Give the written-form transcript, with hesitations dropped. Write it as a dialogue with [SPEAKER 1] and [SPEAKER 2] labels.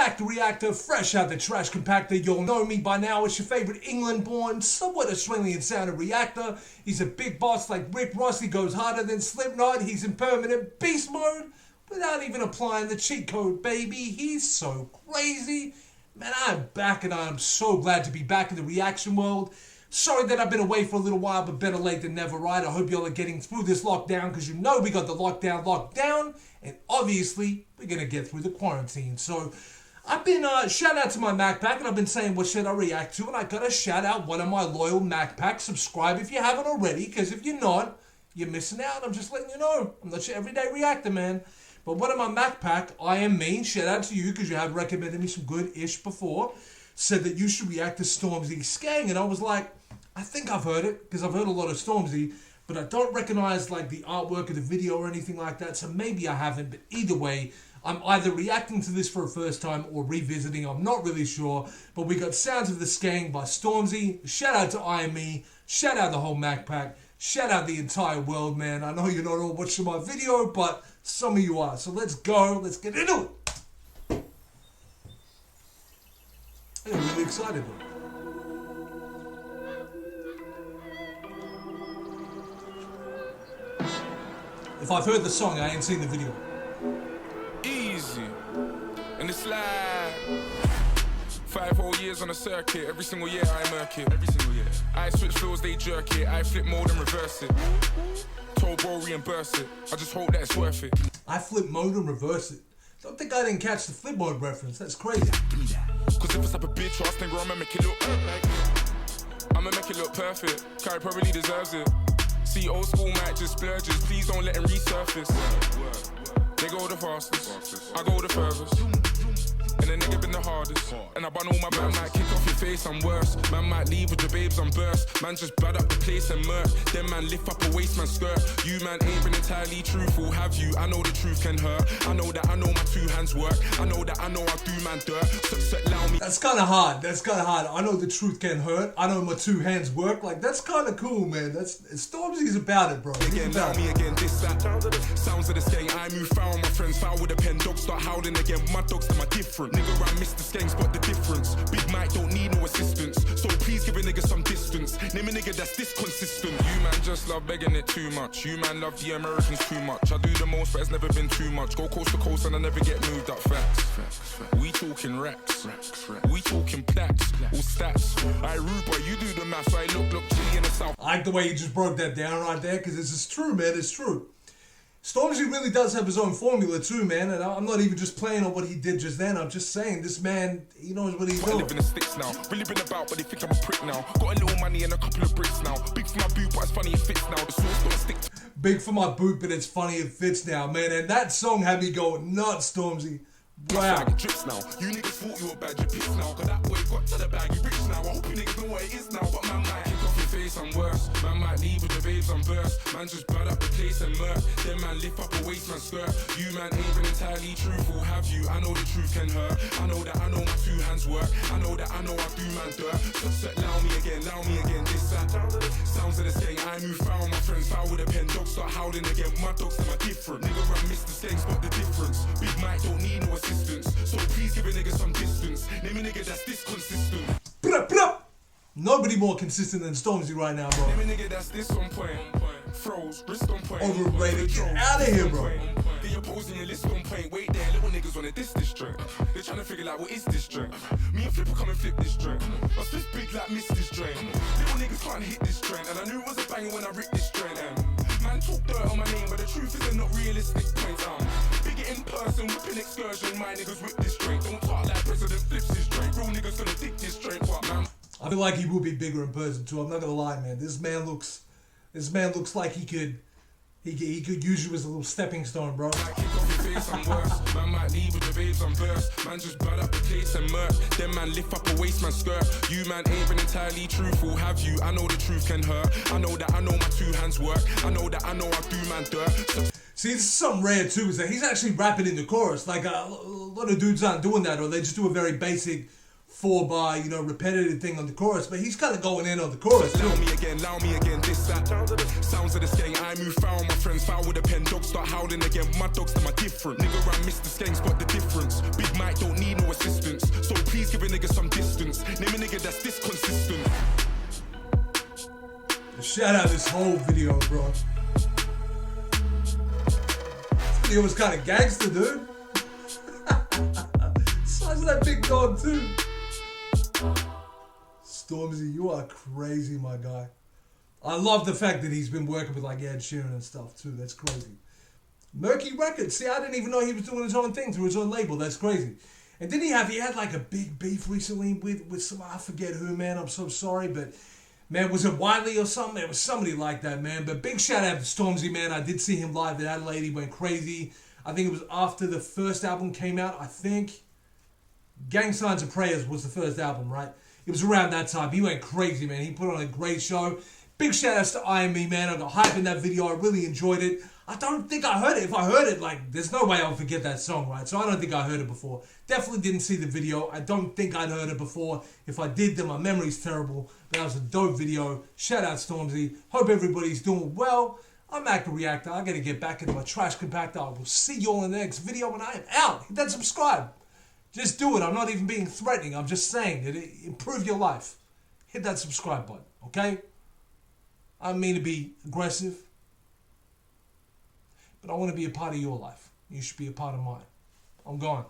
[SPEAKER 1] back to Reactor, fresh out the trash compactor. You'll know me by now. It's your favorite England-born, somewhat Australian sounded Reactor. He's a big boss like Rick Ross. He goes harder than Slipknot. He's in permanent beast mode without even applying the cheat code, baby. He's so crazy. Man, I'm back and I'm so glad to be back in the reaction world. Sorry that I've been away for a little while, but better late than never, right? I hope y'all are getting through this lockdown because you know we got the lockdown locked down, and obviously we're going to get through the quarantine. So I've been, shout out to my Mac Pack, and I've been saying what should I react to, and I got to shout out one of my loyal Mac Packs. Subscribe if you haven't already, because if you're not, you're missing out. I'm just letting you know. I'm not your everyday reactor, man. But one of my Mac Pack, I am mean, shout out to you because you have recommended me some good-ish before, said that you should react to Stormzy SKENG, and I was like, I think I've heard it, because I've heard a lot of Stormzy, but I don't recognize like the artwork of the video or anything like that, so maybe I haven't, but either way, I'm either reacting to this for a first time or revisiting, I'm not really sure, but we got Sounds of the SKENG by Stormzy. Shout out to IME, shout out the whole Mac Pack, shout out the entire world, man. I know you're not all watching my video, but some of you are, so let's go, let's get into it. I'm really excited though. If I've heard the song, I ain't seen the video.
[SPEAKER 2] Easy. And it's like 5 whole years on the circuit. Every single year I murk it. Every single year. I switch flows, they jerk it. I flip mode and reverse it. Told bro reimburse it. I just hope that it's worth it.
[SPEAKER 1] I flip mode and reverse it. Don't think I didn't catch the flip mode reference. That's crazy.
[SPEAKER 2] Cause if it's up a bitch ass, then girl, I'ma make it look perfect. I'ma make it look perfect. Kai probably deserves it. See, old school might just splurges. Please don't let him resurface. They go the fastest, I go the furthest. And the nigga been the hardest. And I bun all my man might kick off your face, I'm worse. Man might leave with your babes, I'm burst. Man just bad up the place and murk. Then man lift up a waist, man skirt. You man ain't been entirely truthful, have you? I know the truth can hurt. I know that I know my 2 hands work. I know that I know I do man dirt. So allow me.
[SPEAKER 1] That's kind of hard. That's kind of hard. I know the truth can hurt. I know my 2 hands work. Like, that's kind of cool, man. That's Stormzy's about it, bro.
[SPEAKER 2] Again, allow me again, this, that. Sounds of the SKENG. I move foul, my friends foul with a pen. Dogs start howling again. My dogs, them are different. Nigga, I miss the SKENG, spot the difference. Big Mike don't need no assistance. So please give a nigga some distance. Name a nigga that's this consistent. You man just love begging it too much. You man love the Americans too much. I do the most, but it's never been too much. Go coast to coast and I never get moved up. Facts. We talking racks. We talking plaques. All stats. I rude, but you do the maths. I look chilly in the south.
[SPEAKER 1] I like the way you just broke that down right there, because it's just true, man. It's true. Stormzy really does have his own formula too, man, and I'm not even just playing on what he did just then. I'm just saying, this man, he knows what he's doing.
[SPEAKER 2] I live in the sticks now, really been about, but they think I'm a prick now. Got a little money and a couple of bricks now. Big for my boot, but it's funny it fits now. The sauce don't stick.
[SPEAKER 1] Big for my boot, but it's funny it fits now, man. And that song had me going nuts, Stormzy. Wow.
[SPEAKER 2] Drips now. You niggas thought you were bad, you pissed now. Cause that boy got to the bag, you rich now. I hope you niggas know what it is now, but man might kick off your face, I'm worse. Man might leave with the babes, I'm burst. Man just bad up the place and murk. Then man lift up a waist, man skirt. You man ain't been entirely truthful, have you? I know the truth can hurt. I know that I know my 2 hands work. I know that I know I do man dirt. So allow me again, this, that. Sounds of the SKENG. I move foul, my friends foul with a pen. Dogs start howling again. My dogs, them are different. Nigga, I miss the SKENG, spot the difference. Big Mike don't need no assistance. So please give a nigga some distance. Name a nigga that's this consistent.
[SPEAKER 1] Nobody more consistent than Stormzy right now, bro.
[SPEAKER 2] Name a nigga that's this on point. Froze, wrist on point.
[SPEAKER 1] Overrated. Get out of here, bro.
[SPEAKER 2] Get your pose and your list on point. Wait there, little niggas wanna diss this drink. They're trying to figure out what is this drink. Me and Flipper come and flip this drink. My fist big like miss this drain. Little niggas can't hit this drain. And I knew it was a banger when I ripped this drain. Man talk dirt on my name, but the truth is they're not realistic points. Big it in person, whipping excursion. My niggas whip this drink. Don't talk like President flips this drink. Real niggas gonna dig this drink. What, man?
[SPEAKER 1] I feel like he will be bigger in person too. I'm not gonna lie, man. This man looks like he could use you as a little stepping stone, bro.
[SPEAKER 2] Man might leave with the babes, I'm burst. Man just bad up the place and murk. Then man lift up a waist, man skirt. You man ain't been entirely truthful, have you? I know the truth can hurt. I know that I know my 2 hands work. I know that I know I do man dirt.
[SPEAKER 1] See, this is something rare too, is that he's actually rapping in the chorus. Like a lot of dudes aren't doing that, or they just do a very basic 4-bar, repetitive thing on the chorus, but he's kind of going in on the chorus.
[SPEAKER 2] Allow me again, this, that. Sounds of the SKENG. I move foul, my friends foul with a pen. Dogs start howling again. My dogs, them are different. Nigga, I miss the SKENG, spot the difference. Big Mike don't need no assistance. distance. Name a nigga that's this consistent.
[SPEAKER 1] Shout out this whole video, bro. This video was kind of gangster, dude. Size of that big dog, too. Stormzy, you are crazy, my guy. I love the fact that he's been working with like Ed Sheeran and stuff, too. That's crazy. Murky Records. See, I didn't even know he was doing his own thing through his own label. That's crazy. And didn't he had like a big beef recently with some, I forget who, man. I'm so sorry, but man, was it Wiley or something? It was somebody like that, man. But big shout out to Stormzy, man. I did see him live at Adelaide. He went crazy. I think it was after the first album came out. I think Gang Signs of Prayers was the first album, right? It was around that time. He went crazy, man. He put on a great show. Big shout outs to IME, man. I got hype in that video. I really enjoyed it. I don't think I heard it. If I heard it, like, there's no way I'll forget that song, right? So I don't think I heard it before. Definitely didn't see the video. I don't think I'd heard it before. If I did, then my memory's terrible. But that was a dope video. Shout out Stormzy. Hope everybody's doing well. I'm Actor Reactor. I gotta get back into my trash compactor. I will see you all in the next video when I am out. Hit that subscribe. Just do it. I'm not even being threatening. I'm just saying that it improve your life. Hit that subscribe button, okay? I don't mean to be aggressive, but I want to be a part of your life. You should be a part of mine. I'm gone.